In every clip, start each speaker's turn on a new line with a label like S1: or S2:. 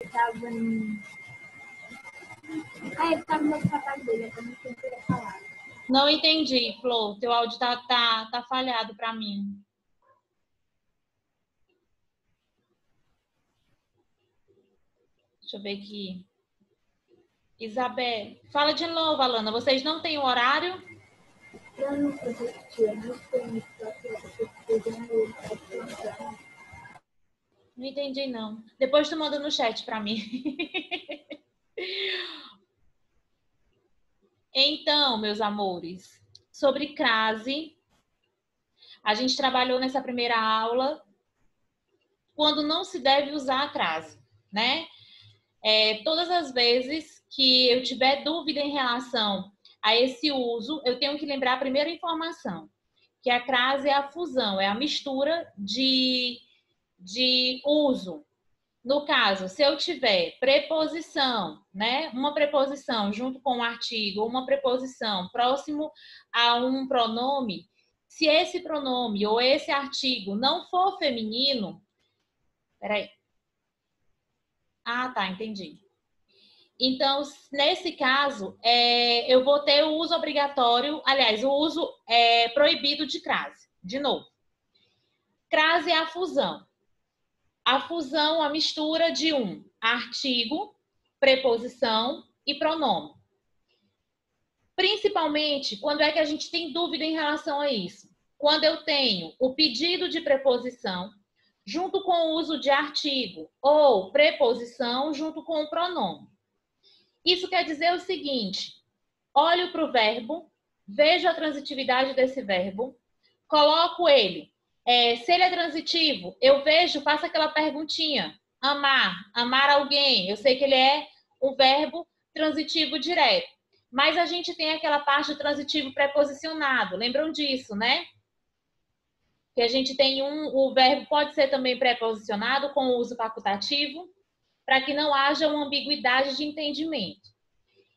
S1: Estava em... ele estava no trabalho dele, eu não sei falar.
S2: Não entendi, Flor. Teu áudio tá falhado para mim. Deixa eu ver aqui. Isabel, fala de novo, Alana. Vocês não têm o horário?
S1: Não
S2: entendi, não. Depois tu manda no chat para mim. Então, meus amores, sobre crase, a gente trabalhou nessa primeira aula quando não se deve usar a crase, né? Todas as vezes que eu tiver dúvida em relação a esse uso, eu tenho que lembrar a primeira informação, que a crase é a fusão, é a mistura de uso. No caso, se eu tiver preposição, né? Uma preposição junto com um artigo, uma preposição próximo a um pronome, se esse pronome ou esse artigo não for feminino, peraí. Ah, tá, entendi. Então, nesse caso, eu vou ter o uso obrigatório, aliás, o uso proibido de crase. De novo, crase é a fusão. A fusão, a mistura de um artigo, preposição e pronome. Principalmente, quando é que a gente tem dúvida em relação a isso? Quando eu tenho o pedido de preposição junto com o uso de artigo ou preposição junto com o pronome. Isso quer dizer o seguinte: olho para o verbo, vejo a transitividade desse verbo, coloco ele. Se ele é transitivo, eu vejo, faço aquela perguntinha. Amar, amar alguém. Eu sei que ele é um verbo transitivo direto. Mas a gente tem aquela parte do transitivo preposicionado. Lembram disso, né? Que a gente tem o verbo pode ser também preposicionado com o uso facultativo, para que não haja uma ambiguidade de entendimento.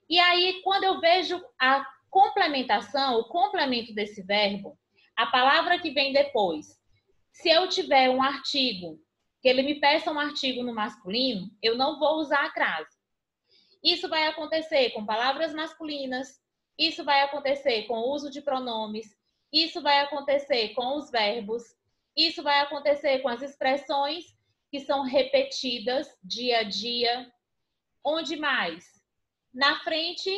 S2: E aí, quando eu vejo a complementação, o complemento desse verbo, a palavra que vem depois, se eu tiver um artigo, que ele me peça um artigo no masculino, eu não vou usar a crase. Isso vai acontecer com palavras masculinas, isso vai acontecer com o uso de pronomes, isso vai acontecer com os verbos, isso vai acontecer com as expressões que são repetidas dia a dia. Onde mais? Na frente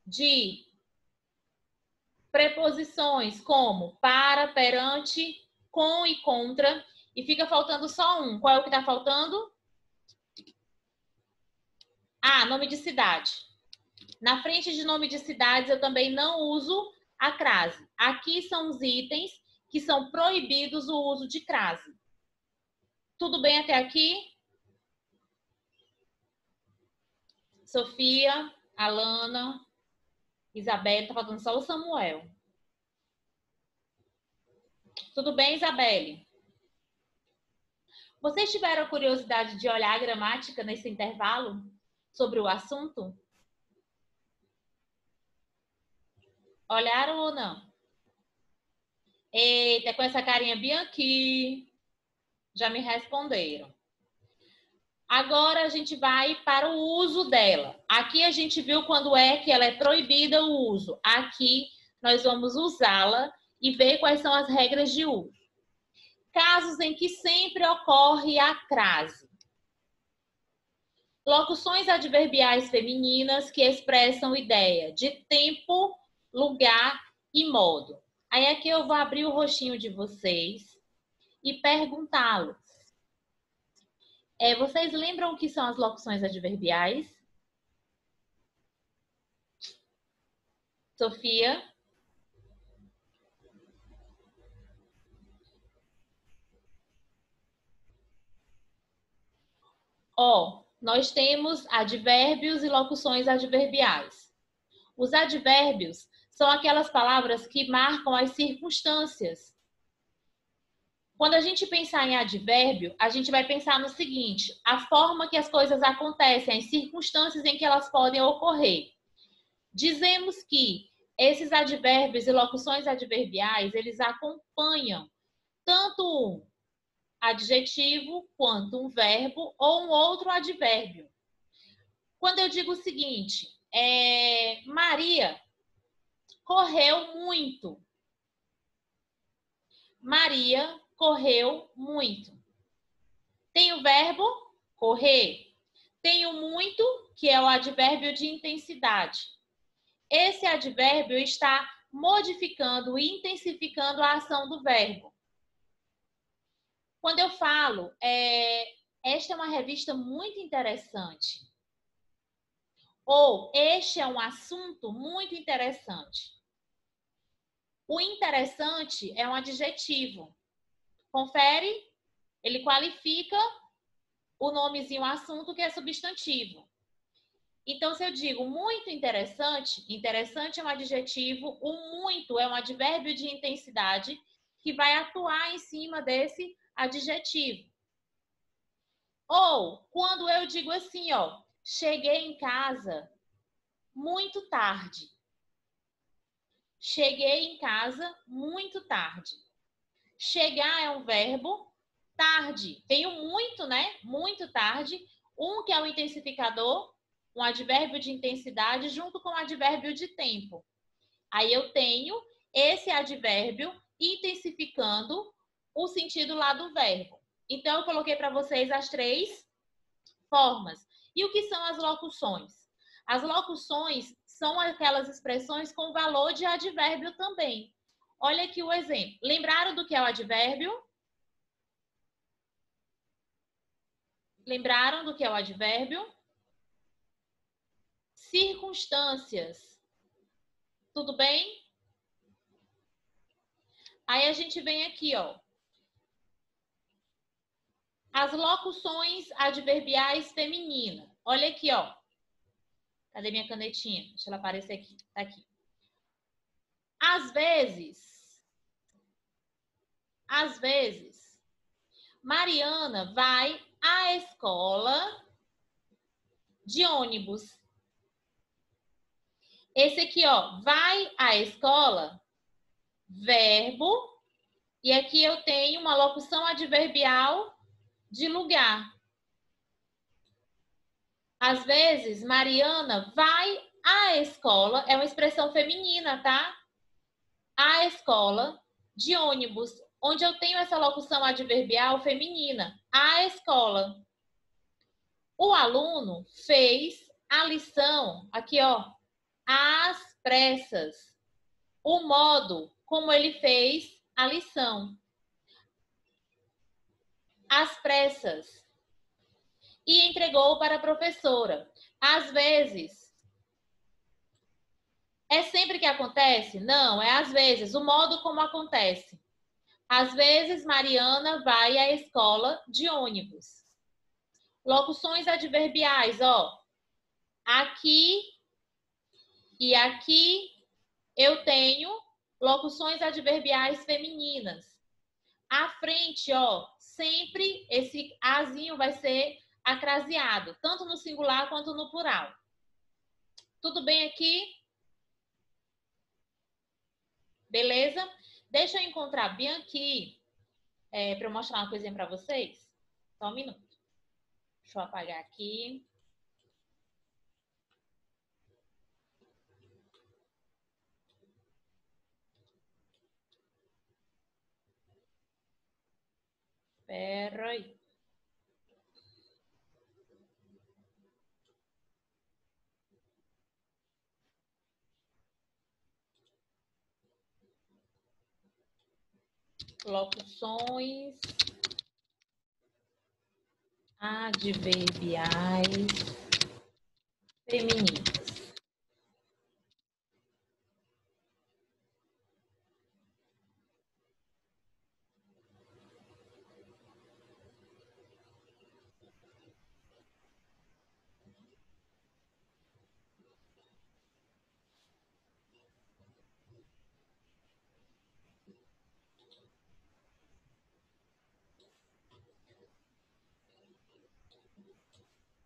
S2: de preposições como para, perante, com e contra, e fica faltando só um. Qual é o que está faltando? Ah, nome de cidade. Na frente de nome de cidades, eu também não uso a crase. Aqui são os itens que são proibidos o uso de crase. Tudo bem até aqui? Sofia, Alana, Isabelle, tá faltando só o Samuel. Tudo bem, Isabelle? Vocês tiveram curiosidade de olhar a gramática nesse intervalo sobre o assunto? Olharam ou não? Eita, com essa carinha bem aqui. Já me responderam. Agora a gente vai para o uso dela. Aqui a gente viu quando é que ela é proibida o uso. Aqui nós vamos usá-la e ver quais são as regras de uso. Casos em que sempre ocorre a crase. Locuções adverbiais femininas que expressam ideia de tempo, lugar e modo. Aí aqui eu vou abrir o rostinho de vocês e perguntá-los. Vocês lembram o que são as locuções adverbiais? Sofia? Nós temos advérbios e locuções adverbiais. Os advérbios são aquelas palavras que marcam as circunstâncias. Quando a gente pensar em advérbio, a gente vai pensar no seguinte: a forma que as coisas acontecem, as circunstâncias em que elas podem ocorrer. Dizemos que esses advérbios e locuções adverbiais, eles acompanham tanto adjetivo quanto um verbo ou um outro advérbio. Quando eu digo o seguinte, Maria correu muito. Maria correu muito. Tem o verbo correr. Tem o muito, que é o advérbio de intensidade. Esse advérbio está modificando e intensificando a ação do verbo. Quando eu falo, esta é uma revista muito interessante. Ou este é um assunto muito interessante. O interessante é um adjetivo. Confere? Ele qualifica o nomezinho assunto, que é substantivo. Então, se eu digo muito interessante, interessante é um adjetivo, o muito é um advérbio de intensidade que vai atuar em cima desse adjetivo. Ou, quando eu digo assim, ó, cheguei em casa muito tarde. Cheguei em casa muito tarde. Chegar é um verbo, tarde. Tem o muito, né? Muito tarde. Um que é o intensificador, um advérbio de intensidade junto com o advérbio de tempo. Aí eu tenho esse advérbio intensificando o sentido lá do verbo. Então, eu coloquei para vocês as 3 formas. E o que são as locuções? As locuções são aquelas expressões com valor de advérbio também. Olha aqui o exemplo. Lembraram do que é o advérbio? Lembraram do que é o advérbio? Circunstâncias. Tudo bem? Aí a gente vem aqui, ó. As locuções adverbiais femininas. Olha aqui, ó. Cadê minha canetinha? Deixa ela aparecer aqui. Tá aqui. Às vezes, Mariana vai à escola de ônibus. Esse aqui, ó, vai à escola, verbo, e aqui eu tenho uma locução adverbial de lugar. Às vezes, Mariana vai à escola, é uma expressão feminina, tá? À escola de ônibus, onde eu tenho essa locução adverbial feminina, à escola. O aluno fez a lição, aqui ó, às pressas. O modo como ele fez a lição. Às pressas. E entregou para a professora. Às vezes. É sempre que acontece? Não, é às vezes. O modo como acontece. Às vezes, Mariana vai à escola de ônibus. Locuções adverbiais, ó. Aqui e aqui eu tenho locuções adverbiais femininas. À frente, ó, sempre esse azinho vai ser acraseado, tanto no singular quanto no plural. Tudo bem aqui? Beleza? Deixa eu encontrar bem aqui para eu mostrar uma coisinha para vocês. Só um minuto. Deixa eu apagar aqui. Espera aí. Locuções adverbiais femininas.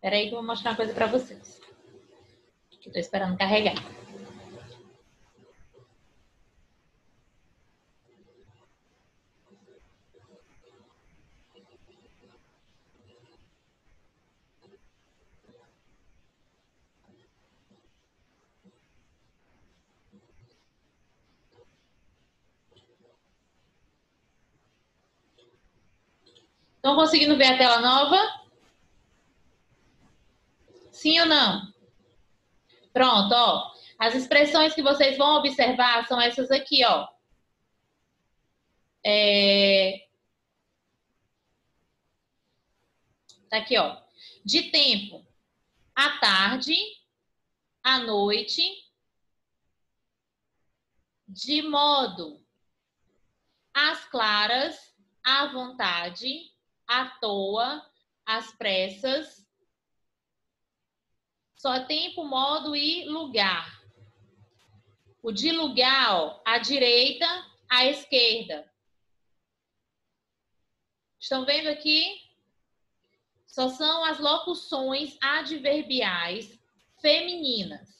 S2: Espera aí que eu vou mostrar uma coisa para vocês. Que estou esperando carregar. Estão conseguindo ver a tela nova? Sim ou não? Pronto, ó. As expressões que vocês vão observar são essas aqui, ó. Tá aqui, ó. De tempo, à tarde, à noite. De modo, às claras, à vontade, à toa, às pressas. Só tempo, modo e lugar. O de lugar, ó, à direita, à esquerda. Estão vendo aqui? Só são as locuções adverbiais femininas.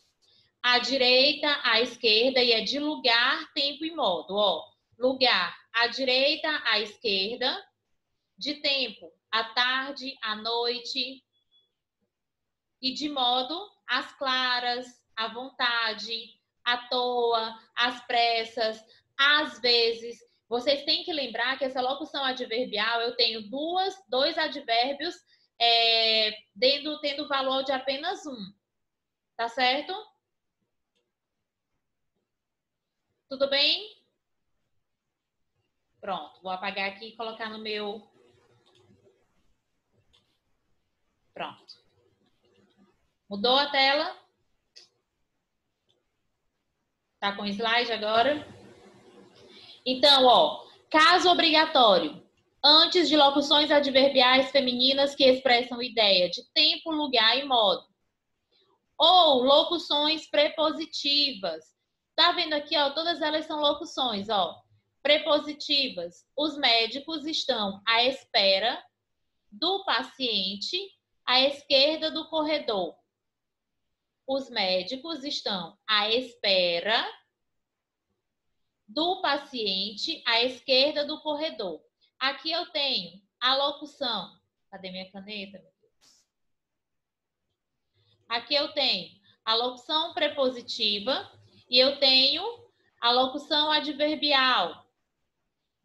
S2: À direita, à esquerda, e é de lugar, tempo e modo. Ó, lugar, à direita, à esquerda. De tempo, à tarde, à noite. E de modo, às claras, à vontade, à toa, às pressas, às vezes. Vocês têm que lembrar que essa locução adverbial, eu tenho dois advérbios tendo valor de apenas um. Tá certo? Tudo bem? Pronto, vou apagar aqui e colocar no meu... Pronto. Mudou a tela? Tá com slide agora? Então, ó, caso obrigatório. Antes de locuções adverbiais femininas que expressam ideia de tempo, lugar e modo. Ou locuções prepositivas. Tá vendo aqui, ó, todas elas são locuções, ó. Prepositivas. Os médicos estão à espera do paciente à esquerda do corredor. Os médicos estão à espera do paciente à esquerda do corredor. Aqui eu tenho a locução. Cadê minha caneta, meu Deus? Aqui eu tenho a locução prepositiva e eu tenho a locução adverbial.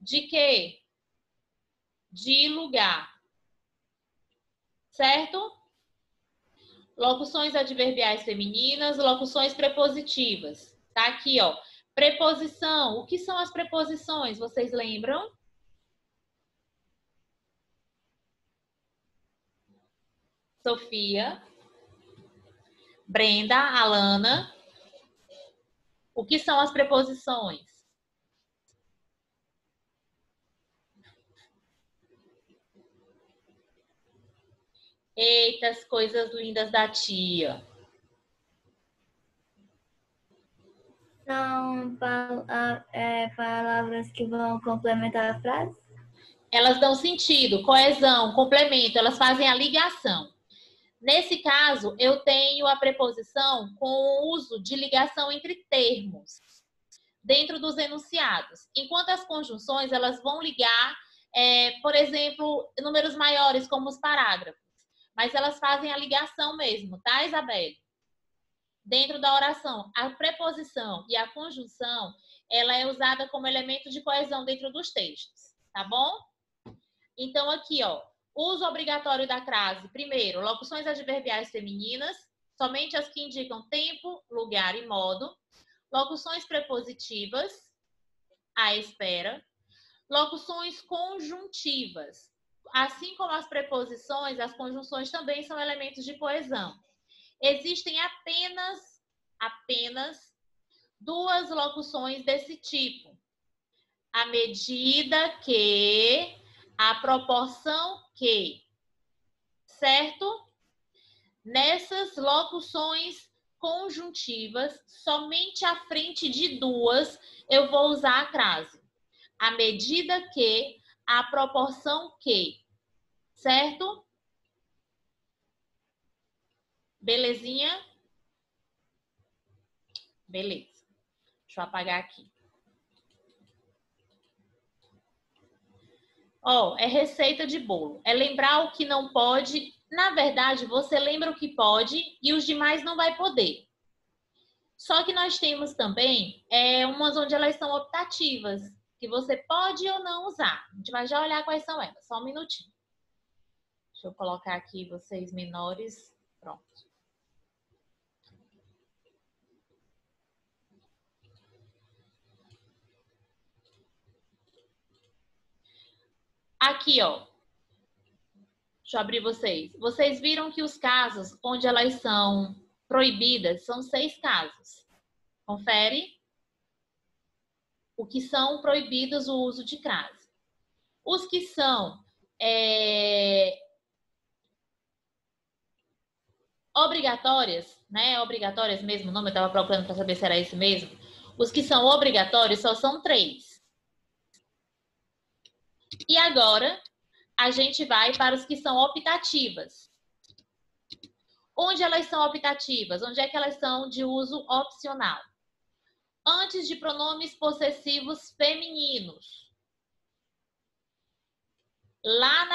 S2: De quê? De lugar. Certo? Locuções adverbiais femininas, locuções prepositivas. Tá aqui, ó. Preposição. O que são as preposições? Vocês lembram? Sofia, Brenda, Alana. O que são as preposições? Eita, as coisas lindas da tia.
S1: São palavras que vão complementar a frase?
S2: Elas dão sentido, coesão, complemento, elas fazem a ligação. Nesse caso, eu tenho a preposição com o uso de ligação entre termos dentro dos enunciados. Enquanto as conjunções, elas vão ligar, por exemplo, números maiores, como os parágrafos. Mas elas fazem a ligação mesmo, tá, Isabelle? Dentro da oração, a preposição e a conjunção, ela é usada como elemento de coesão dentro dos textos, tá bom? Então, aqui, ó, uso obrigatório da crase. Primeiro, locuções adverbiais femininas, somente as que indicam tempo, lugar e modo. Locuções prepositivas, à espera. Locuções conjuntivas. Assim como as preposições, as conjunções também são elementos de coesão. Existem apenas duas locuções desse tipo. À medida que, a proporção que, certo? Nessas locuções conjuntivas, somente à frente de duas, eu vou usar a crase. À medida que, a proporção que, certo? Belezinha? Beleza. Deixa eu apagar aqui. Ó, é receita de bolo. É lembrar o que não pode. Na verdade, você lembra o que pode e os demais não vai poder. Só que nós temos também umas onde elas são optativas, que você pode ou não usar. A gente vai já olhar quais são elas. Só um minutinho. Deixa eu colocar aqui vocês menores. Pronto. Aqui, ó. Deixa eu abrir vocês. Vocês viram que os casos onde elas são proibidas são 6 casos. Confere? O que são proibidos o uso de crase. Os que são obrigatórias, né? Obrigatórias mesmo, o nome eu estava procurando para saber se era esse mesmo. Os que são obrigatórios só são 3. E agora, a gente vai para os que são optativas. Onde elas são optativas? Onde é que elas são de uso opcional? Antes de pronomes possessivos femininos. Lá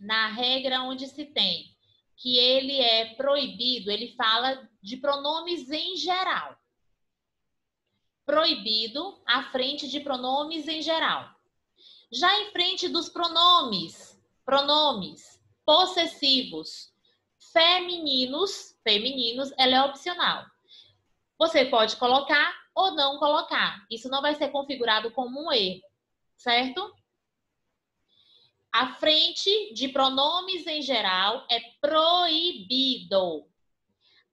S2: na regra onde se tem que ele é proibido, ele fala de pronomes em geral. Proibido à frente de pronomes em geral. Já em frente dos pronomes possessivos femininos, ela é opcional. Você pode colocar ou não colocar. Isso não vai ser configurado como um erro, certo? À frente de pronomes em geral é proibido.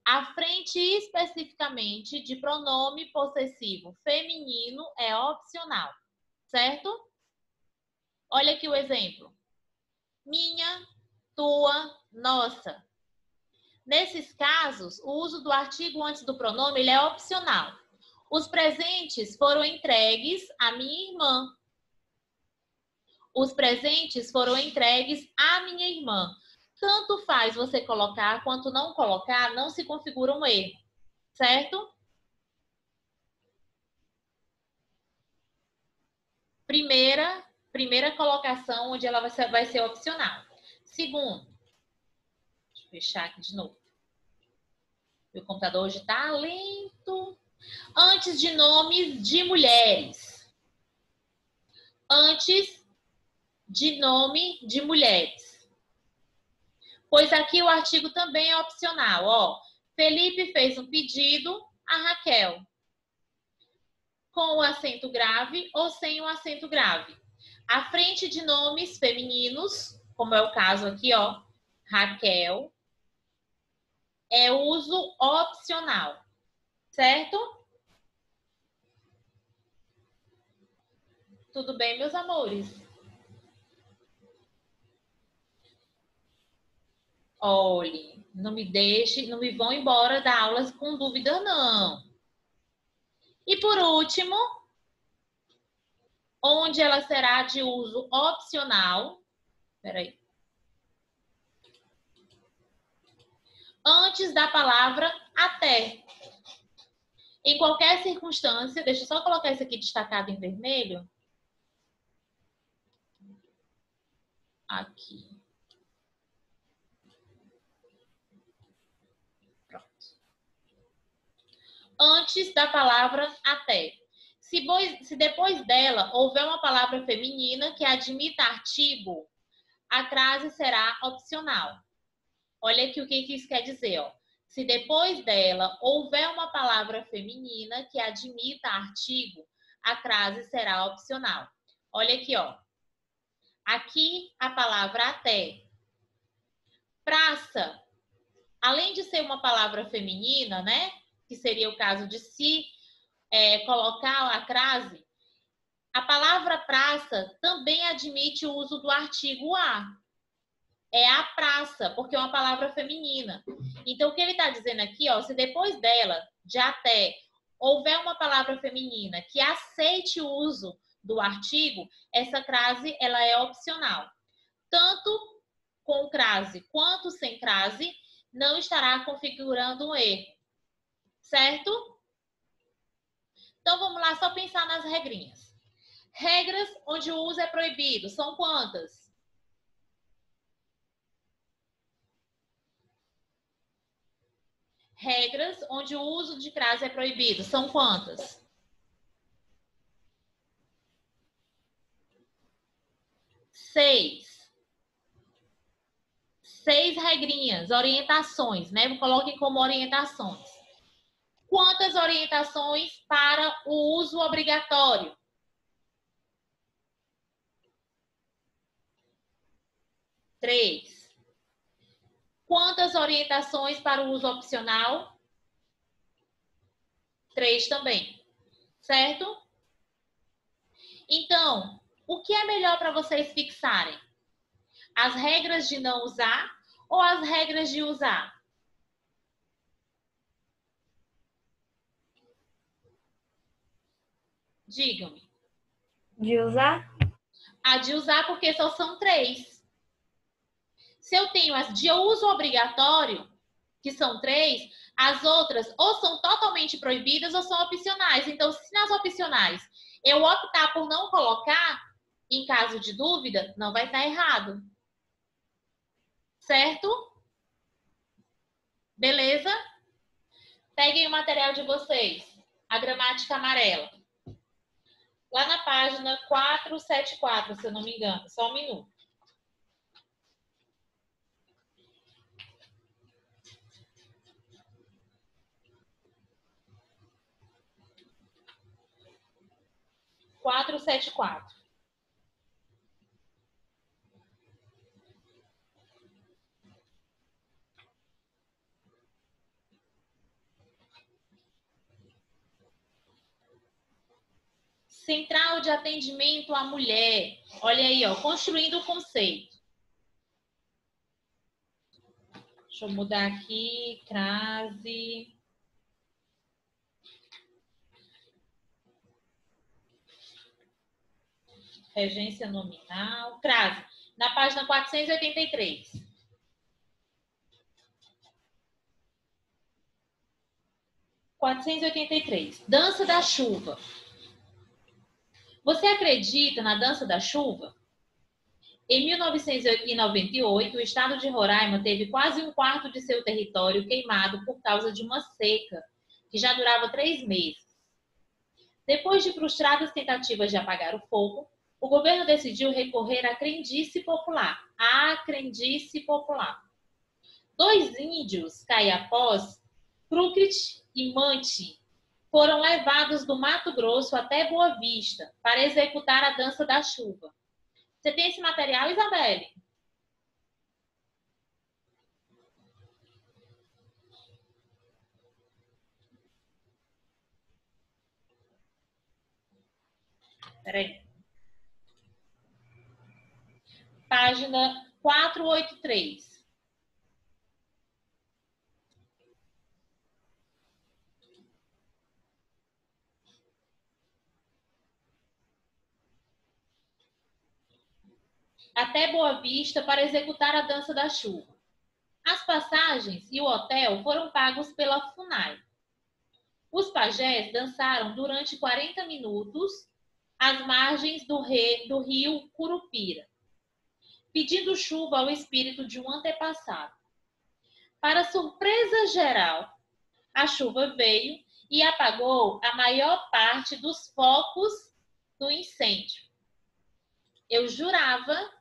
S2: À frente especificamente de pronome possessivo feminino é opcional, certo? Olha aqui o exemplo. Minha, tua, nossa. Nesses casos, o uso do artigo antes do pronome ele é opcional. Os presentes foram entregues à minha irmã. Os presentes foram entregues à minha irmã. Tanto faz você colocar quanto não colocar, não se configura um erro, certo? Primeira colocação, onde ela vai ser opcional. Segundo, deixa eu fechar aqui de novo. Meu computador hoje está lento. Antes de nomes de mulheres. Antes de nome de mulheres. Pois aqui o artigo também é opcional. Ó, Felipe fez um pedido a Raquel. Com o acento grave ou sem o acento grave. À frente de nomes femininos, como é o caso aqui, ó, Raquel, é uso opcional, certo? Tudo bem, meus amores? Olhe, não me vão embora da aula com dúvida, não. E por último, onde ela será de uso opcional, peraí, antes da palavra até. Em qualquer circunstância, deixa eu só colocar isso aqui destacado em vermelho. Aqui. Pronto. Antes da palavra até. Se depois dela houver uma palavra feminina que admita artigo, a crase será opcional. Olha aqui o que isso quer dizer, ó. Se depois dela houver uma palavra feminina que admita artigo, a crase será opcional. Olha aqui, ó. Aqui a palavra até. Praça. Além de ser uma palavra feminina, né? Que seria o caso de se colocar a crase, a palavra praça também admite o uso do artigo a. É a praça, porque é uma palavra feminina. Então, o que ele está dizendo aqui, ó, se depois dela, de até, houver uma palavra feminina que aceite o uso do artigo, essa crase ela é opcional. Tanto com crase quanto sem crase, não estará configurando um erro. Certo? Então, vamos lá, só pensar nas regrinhas. Regras onde o uso é proibido, são quantas? Regras onde o uso de crase é proibido, são quantas? 6. regrinhas, orientações, né? Coloquem como orientações. Quantas orientações para o uso obrigatório? 3. Quantas orientações para o uso opcional? 3 também. Certo? Então, o que é melhor para vocês fixarem? As regras de não usar ou as regras de usar? Digam-me.
S1: De usar?
S2: A de usar porque só são 3. Se eu tenho as de uso obrigatório, que são 3, as outras ou são totalmente proibidas ou são opcionais. Então, se nas opcionais eu optar por não colocar, em caso de dúvida, não vai estar errado. Certo? Beleza? Peguem o material de vocês. A gramática amarela. Lá na página 474, se eu não me engano. Só um minuto. Quatro, sete, quatro. Central de atendimento à mulher. Olha aí, ó, construindo o conceito. Deixa eu mudar aqui, crase. Regência nominal. Crase. Na página 483. Dança da chuva. Você acredita na dança da chuva? Em 1998, o estado de Roraima teve quase um quarto de seu território queimado por causa de uma seca que já durava 3 meses. Depois de frustradas tentativas de apagar o fogo, o governo decidiu recorrer à crendice popular. A crendice popular. 2 índios caiapós, Crucrit e Manti, foram levados do Mato Grosso até Boa Vista para executar a dança da chuva. Você tem esse material, Isabelle? Peraí. Página 483. Até Boa Vista para executar a dança da chuva. As passagens e o hotel foram pagos pela FUNAI. Os pajés dançaram durante 40 minutos às margens do rio Curupira, pedindo chuva ao espírito de um antepassado. Para surpresa geral, a chuva veio e apagou a maior parte dos focos do incêndio. Eu jurava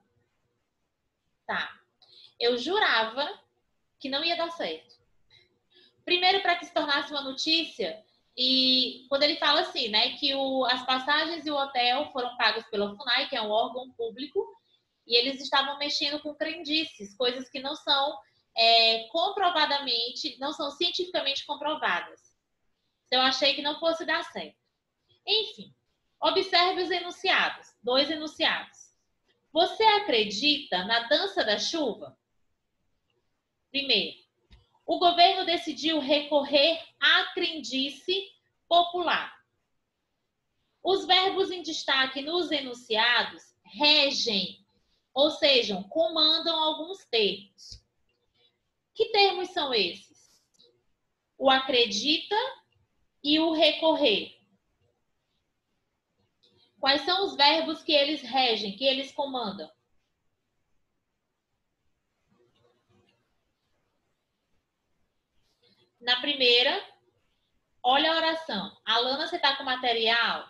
S2: que não ia dar certo. Primeiro, para que se tornasse uma notícia, e quando ele fala assim, né, que as passagens e o hotel foram pagos pela FUNAI, que é um órgão público, e eles estavam mexendo com crendices, coisas que não são comprovadamente, não são cientificamente comprovadas. Então, eu achei que não fosse dar certo. Enfim, observe os enunciados, 2 enunciados. Você acredita na dança da chuva? Primeiro, o governo decidiu recorrer à crendice popular. Os verbos em destaque nos enunciados regem, ou seja, comandam alguns termos. Que termos são esses? O acredita e o recorrer. Quais são os verbos que eles regem, que eles comandam? Na primeira, olha a oração. Alana, você está com material?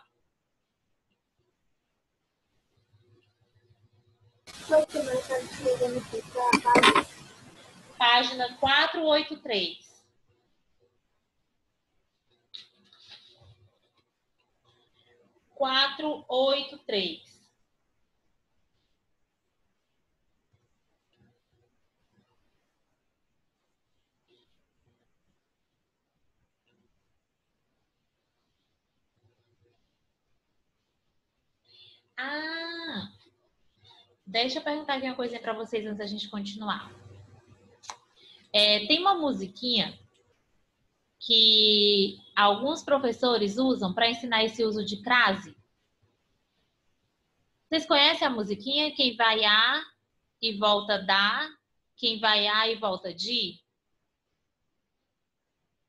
S2: página 483. Quatro, oito, três. Ah, deixa eu perguntar aqui uma coisa para vocês antes da gente continuar. Tem uma musiquinha que alguns professores usam para ensinar esse uso de crase. Vocês conhecem a musiquinha? Quem vai a e volta da, quem vai a e volta de?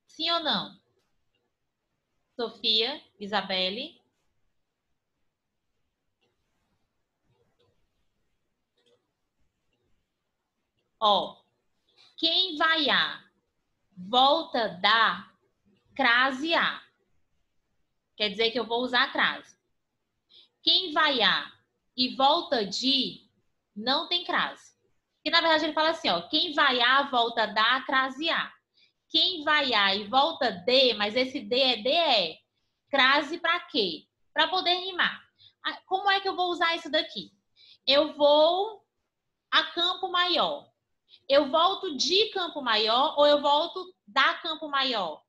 S2: Sim ou não? Sofia, Isabelle? Ó, quem vai a, volta da, crase a. Quer dizer que eu vou usar a crase. Quem vai a e volta de, não tem crase. Porque, na verdade, ele fala assim, ó, quem vai a, volta da, crase a. Quem vai a e volta de, mas esse de é de. Crase para quê? Para poder rimar. Como é que eu vou usar isso daqui? Eu vou a Campo Maior. Eu volto de Campo Maior ou eu volto da Campo Maior?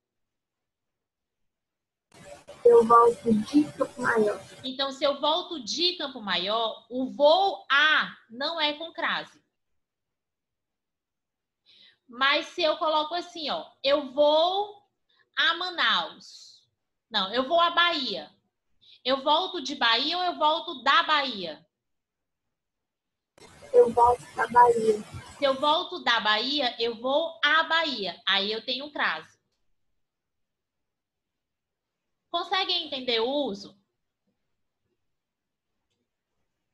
S1: Eu volto de Campo Maior.
S2: Então, se eu volto de Campo Maior, o vou a não é com crase. Mas se eu coloco assim, ó, eu vou a Manaus. Não, eu vou a Bahia. Eu volto de Bahia ou eu volto da Bahia?
S1: Eu volto da Bahia.
S2: Se eu volto da Bahia, eu vou à Bahia. Aí eu tenho um crase. Conseguem entender o uso?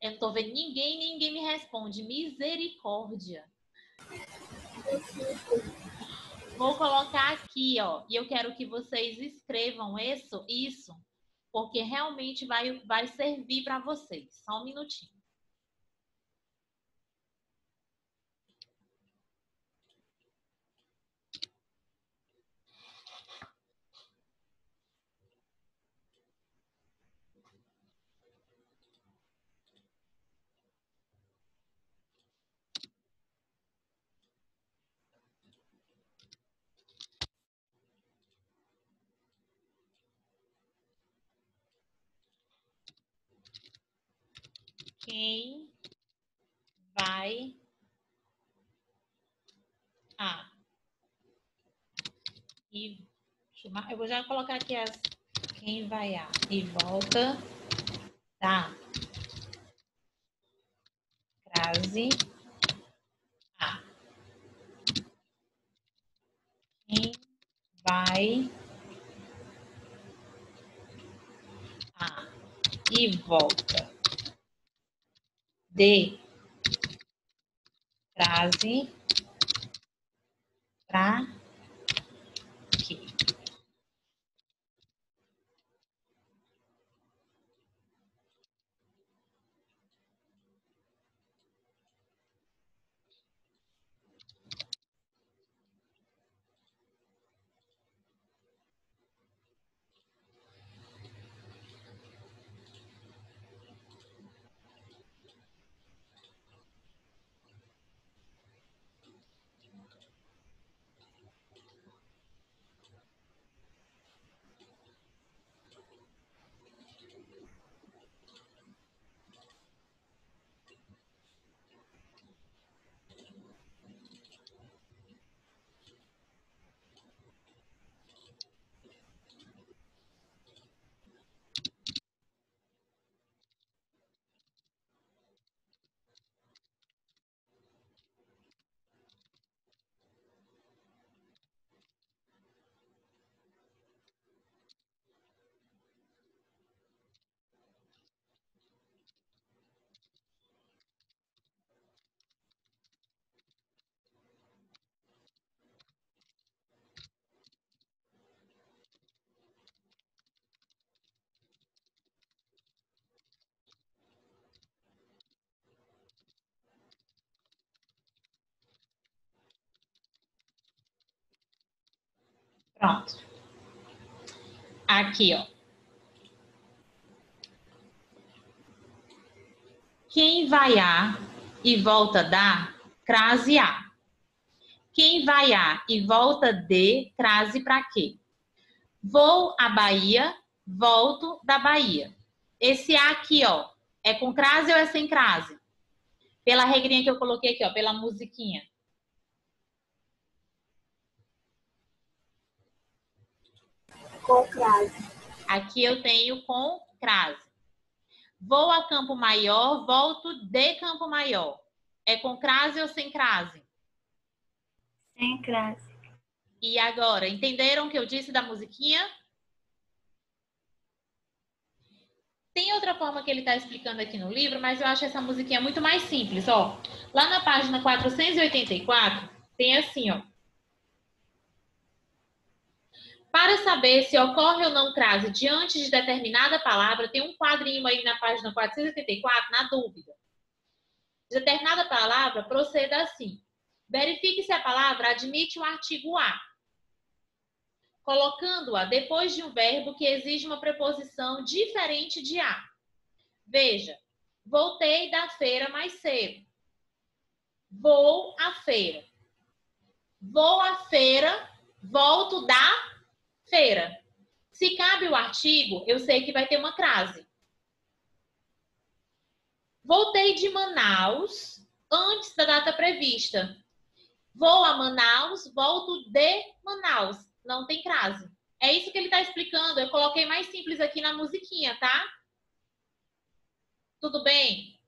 S2: Eu não tô vendo ninguém me responde. Misericórdia. Vou colocar aqui, ó, e eu quero que vocês escrevam isso, porque realmente vai servir para vocês. Só um minutinho. Quem vai a e eu vou já colocar aqui as quem vai a e volta da crase a. Quem vai a e volta de crase pra quê? Pronto. Aqui, ó. Quem vai a e volta da, crase a. Quem vai a e volta de, crase para quê? Vou à Bahia, volto da Bahia. Esse a aqui, ó, é com crase ou é sem crase? Pela regrinha que eu coloquei aqui, ó, pela musiquinha.
S1: Com crase.
S2: Aqui eu tenho com crase. Vou a Campo Maior, volto de Campo Maior. É com crase ou sem crase?
S1: Sem crase.
S2: E agora, entenderam o que eu disse da musiquinha? Tem outra forma que ele está explicando aqui no livro, mas eu acho essa musiquinha muito mais simples, ó. Lá na página 484, tem assim, ó. Para saber se ocorre ou não crase diante de determinada palavra, tem um quadrinho aí na página 484, na dúvida. Determinada palavra, proceda assim. Verifique se a palavra admite o artigo a, colocando-a depois de um verbo que exige uma preposição diferente de a. Veja, voltei da feira mais cedo. Vou à feira. Vou à feira, volto da feira. Se cabe o artigo, eu sei que vai ter uma crase. Voltei de Manaus antes da data prevista. Vou a Manaus, volto de Manaus. Não tem crase. É isso que ele está explicando. Eu coloquei mais simples aqui na musiquinha, tá? Tudo bem?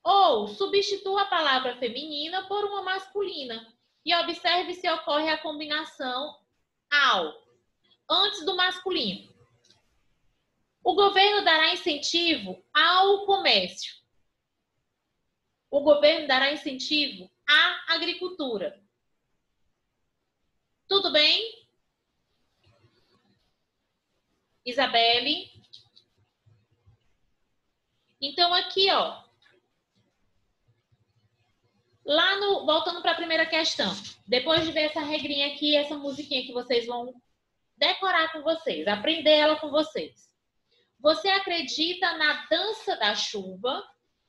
S2: Ou substitua a palavra feminina por uma masculina e observe se ocorre a combinação ao, antes do masculino. O governo dará incentivo ao comércio. O governo dará incentivo à agricultura. Tudo bem? Isabelle? Então, aqui, ó. Lá no... Voltando para a primeira questão. Depois de ver essa regrinha aqui, essa musiquinha que vocês vão decorar com vocês, aprender ela com vocês. Você acredita na dança da chuva?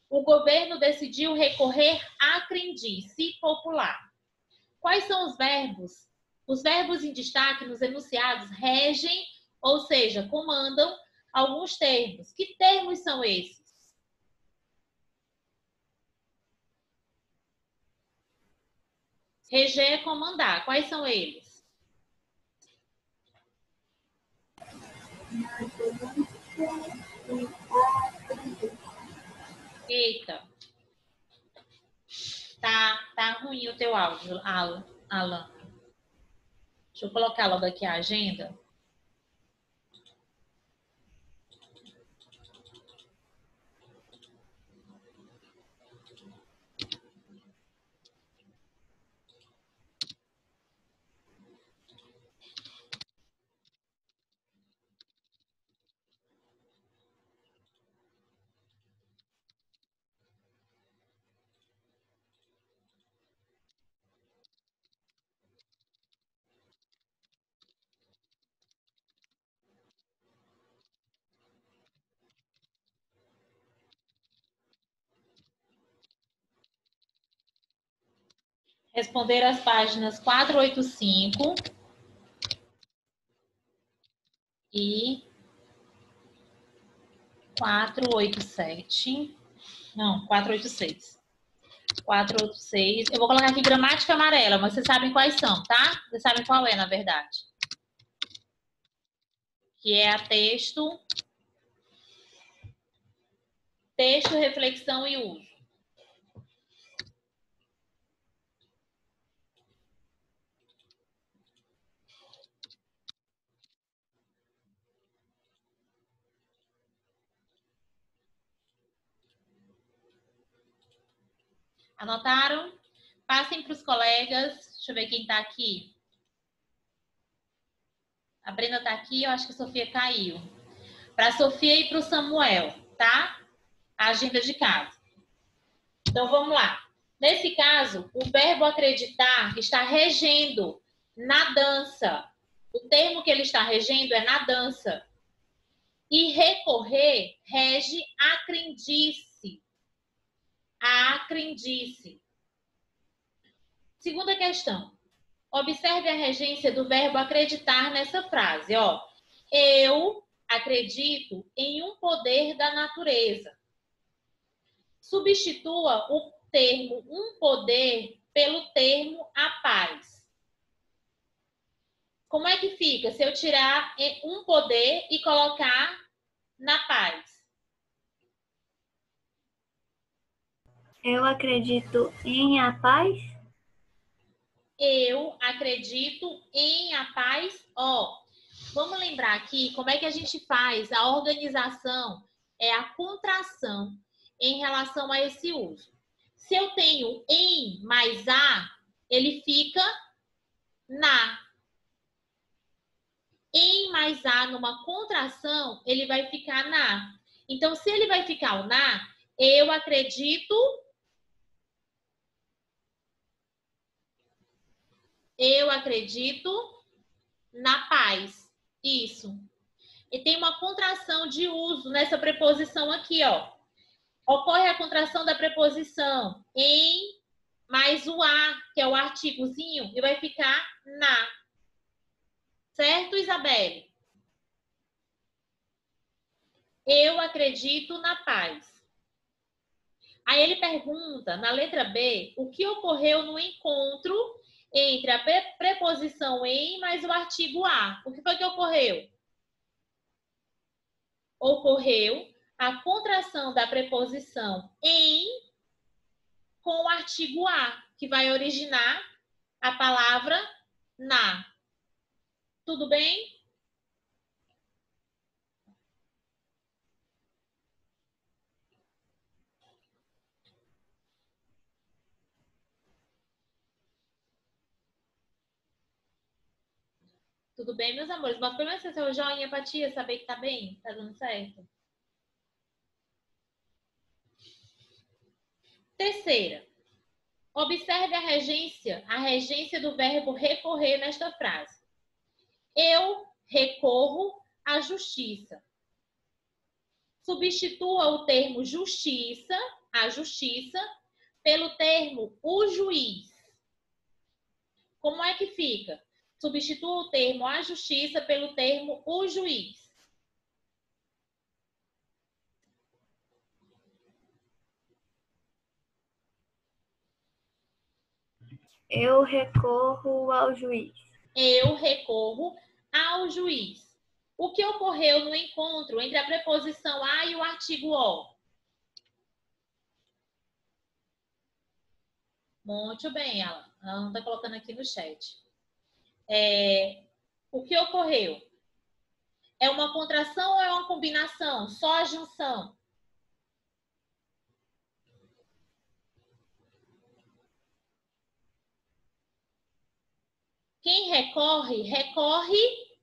S2: O governo decidiu recorrer à crendice popular. Quais são os verbos? Os verbos em destaque nos enunciados regem, ou seja, comandam alguns termos. Que termos são esses? Reger é comandar. Quais são eles? Eita. Tá ruim o teu áudio, Alan. Deixa eu colocar logo aqui a agenda. Responder as páginas 485 e 487. Não, 486. 486. Eu vou colocar aqui gramática amarela, mas vocês sabem quais são, tá? Vocês sabem qual é, na verdade. Que é a texto, reflexão e uso. Anotaram? Passem para os colegas. Deixa eu ver quem está aqui. A Brenda está aqui, eu acho que a Sofia caiu. Para a Sofia e para o Samuel, tá? A agenda de casa. Então, vamos lá. Nesse caso, o verbo acreditar está regendo na dança. O termo que ele está regendo é na dança. E recorrer rege a crendice. A crendice. Segunda questão. Observe a regência do verbo acreditar nessa frase. Ó. Eu acredito em um poder da natureza. Substitua o termo um poder pelo termo a paz. Como é que fica se eu tirar um poder e colocar na paz?
S1: Eu acredito em a paz.
S2: Eu acredito em a paz. Ó, vamos lembrar aqui como é que a gente faz a organização, é a contração em relação a esse uso. Se eu tenho em mais a, ele fica na. Em mais a numa contração, ele vai ficar na. Então, se ele vai ficar o na, eu acredito na paz. Isso. E tem uma contração de uso nessa preposição aqui, ó. Ocorre a contração da preposição em mais o a, que é o artigozinho, e vai ficar na. Certo, Isabelle? Eu acredito na paz. Aí ele pergunta, na letra B, o que ocorreu no encontro entre a preposição em mais o artigo a. O que foi que ocorreu? Ocorreu a contração da preposição em com o artigo a, que vai originar a palavra na. Tudo bem? Tudo bem, meus amores? Mas primeiro você seu joinha pra tia saber que tá bem, tá dando certo. Terceira. Observe a regência do verbo recorrer nesta frase. Eu recorro à justiça. Substitua o termo justiça, a justiça, pelo termo o juiz. Como é que fica? Substitua o termo a justiça pelo termo o juiz.
S1: Eu recorro ao juiz.
S2: Eu recorro ao juiz. O que ocorreu no encontro entre a preposição a e o artigo o? Muito bem, ela não está colocando aqui no chat. O que ocorreu? É uma contração ou é uma combinação? Só a junção? Quem recorre, recorre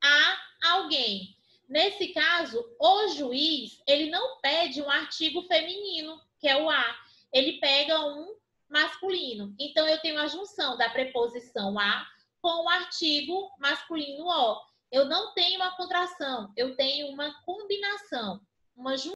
S2: a alguém. Nesse caso, o juiz, ele não pede um artigo feminino, que é o a. Ele pega um masculino. Então, eu tenho a junção da preposição a com o artigo masculino o. Eu não tenho uma contração, eu tenho uma combinação, uma junção.